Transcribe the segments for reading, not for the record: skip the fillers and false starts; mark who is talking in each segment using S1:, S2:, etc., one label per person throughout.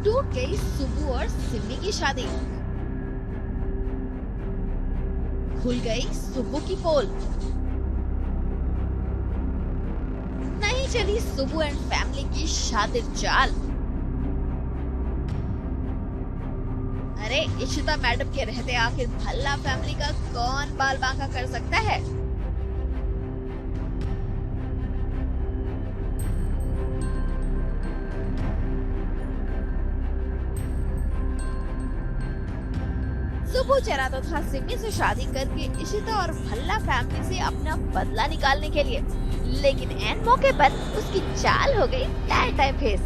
S1: टूट गई सुबु और सिमी की शादी। खुल गई सुबु की पोल। नहीं चली सुबु एंड फैमिली की शातिर चाल। अरे इशिता मैडम के रहते आखिर भल्ला फैमिली का कौन बाल बांका कर सकता है। सुबु चला तो था सिमी से शादी करके इशिता और भल्ला फैमिली से अपना बदला निकालने के लिए, लेकिन एन मौके पर उसकी चाल हो गई टाइम फेस।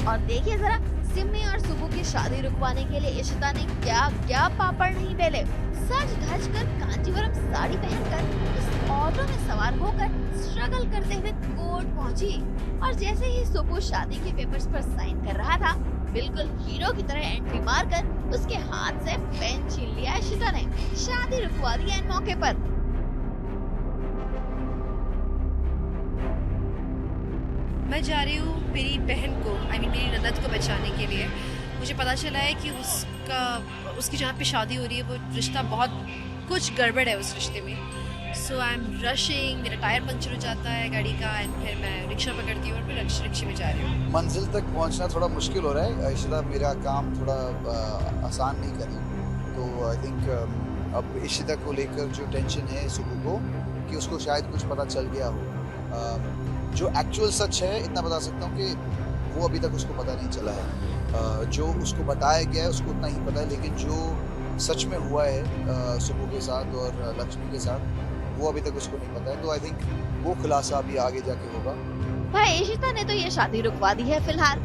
S1: और देखिए जरा सिमी और सुबु की शादी रुकवाने के लिए इशिता ने क्या क्या पापड़ नहीं बेले। सज धज कर कांजीवरम साड़ी पहनकर इस ऑटो में सवार होकर स्ट्रगल करते हुए कोर्ट पहुंची। और जैसे ही सुबु शादी के पेपर्स पर साइन कर रहा था, बिल्कुल हीरो की तरह एंट्री मारकर उसके हाथ से पेन छीन लिया इशिता ने। शादी रुकवा दी इन मौके पर।
S2: मैं जा रही हूँ मेरी बहन को मेरी ननद को बचाने के लिए। मुझे पता चला है कि उसकी जहाँ पे शादी हो रही है वो रिश्ता बहुत कुछ गड़बड़ है उस रिश्ते में। सो आई एम रशिंग, मेरा टायर पंचर हो जाता है गाड़ी का एंड फिर मैं रिक्शा पकड़ती हूँ और फिर रिक्शे में जा रही हूँ।
S3: मंजिल तक पहुँचना थोड़ा मुश्किल हो रहा है। इशिता मेरा काम थोड़ा आसान नहीं करी, तो आई थिंक अब इशिता को लेकर जो टेंशन है सुबह को कि उसको शायद कुछ पता चल गया हो। जो एक्चुअल सच है इतना बता सकता हूँ कि वो अभी तक उसको पता नहीं चला है। जो उसको बताया गया है उसको उतना ही पता है, लेकिन जो सच में हुआ है सुबह के साथ और लक्ष्मी के साथ वो अभी तक उसको नहीं पता है। तो आई थिंक वो खुलासा अभी आगे जाके होगा।
S1: भाई इशिता ने तो ये शादी रुकवा दी है फिलहाल,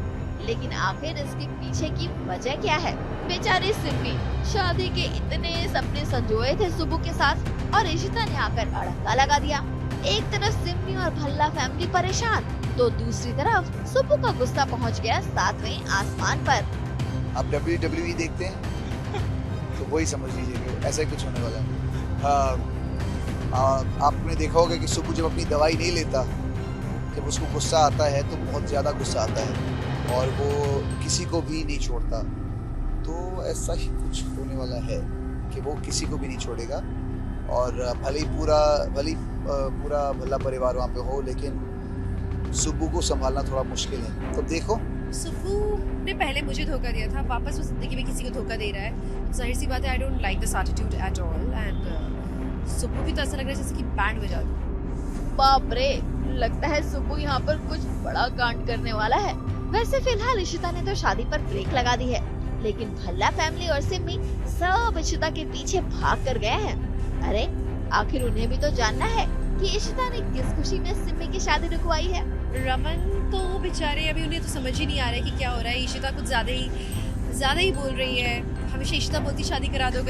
S1: लेकिन आखिर इसके पीछे की वजह क्या है। बेचारी सिमी शादी के इतने सपने संजोए थे सुबह के साथ और इशिता ने आकर अड़ंगा लगा दिया। एक तरफ सिमी और भल्ला फैमिली परेशान, तो दूसरी तरफ सुबह का गुस्सा पहुंच गया 7वें आसमान पर।
S3: आप WWE देखते हैं तो वही समझ लीजिए कि ऐसा ही कुछ होने वाला है। आपने देखा होगा कि सुबह जब अपनी दवाई नहीं लेता, जब उसको गुस्सा आता है तो बहुत ज़्यादा गुस्सा आता है और वो किसी को भी नहीं छोड़ता। तो ऐसा ही कुछ होने वाला है कि वो किसी को भी नहीं छोड़ेगा और भले ही पूरा भला परिवार वहाँ पे हो, लेकिन सुब्बू को संभालना थोड़ा मुश्किल है। तो देखो,
S2: सुब्बू ने पहले मुझे धोखा दिया था, वापस वो जिंदगी में किसी को धोखा दे रहा है। जाहिर सी बात है, I don't like this attitude at all and Subbu भी तो ऐसा लग रहा है जैसे कि बैंड बजा दूं।
S1: बाप रे, लगता है सुब्बू यहाँ पर कुछ बड़ा कांड करने वाला है। वैसे फिलहाल इशिता ने तो शादी पर ब्रेक लगा दी है, लेकिन भल्ला फैमिली और सिमी सब इशिता के पीछे भाग कर गए हैं। अरे आखिर उन्हें भी तो जानना है कि इशिता ने किस खुशी में सिमी की शादी रुकवाई है।
S2: रमन तो बेचारे अभी उन्हें तो समझ ही नहीं आ रहा है कि क्या हो रहा है। इशिता कुछ ज्यादा ही बोल रही है। हमेशा इशिता बोलती शादी करा दो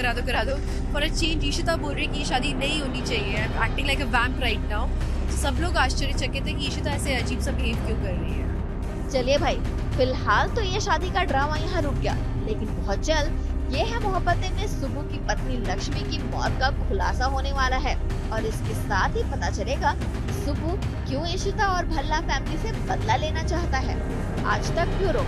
S2: फॉर अ चेंज इशिता बोल रही है कि ये शादी नहीं होनी चाहिए। एक्टिंग लाइक अ वैम्प राइट नाउ। सब लोग आश्चर्यचकित है कि इशिता ऐसे अजीब सा बिहेव क्यों कर रही है।
S1: चलिए भाई, फिलहाल तो ये शादी का ड्रामा यहाँ रुक गया, लेकिन बहुत जल्द ये है मोहब्बतें में सुबु की पत्नी लक्ष्मी की मौत का खुलासा होने वाला है और इसके साथ ही पता चलेगा सुबु क्यों इशिता और भल्ला फैमिली से बदला लेना चाहता है। आज तक ब्यूरो।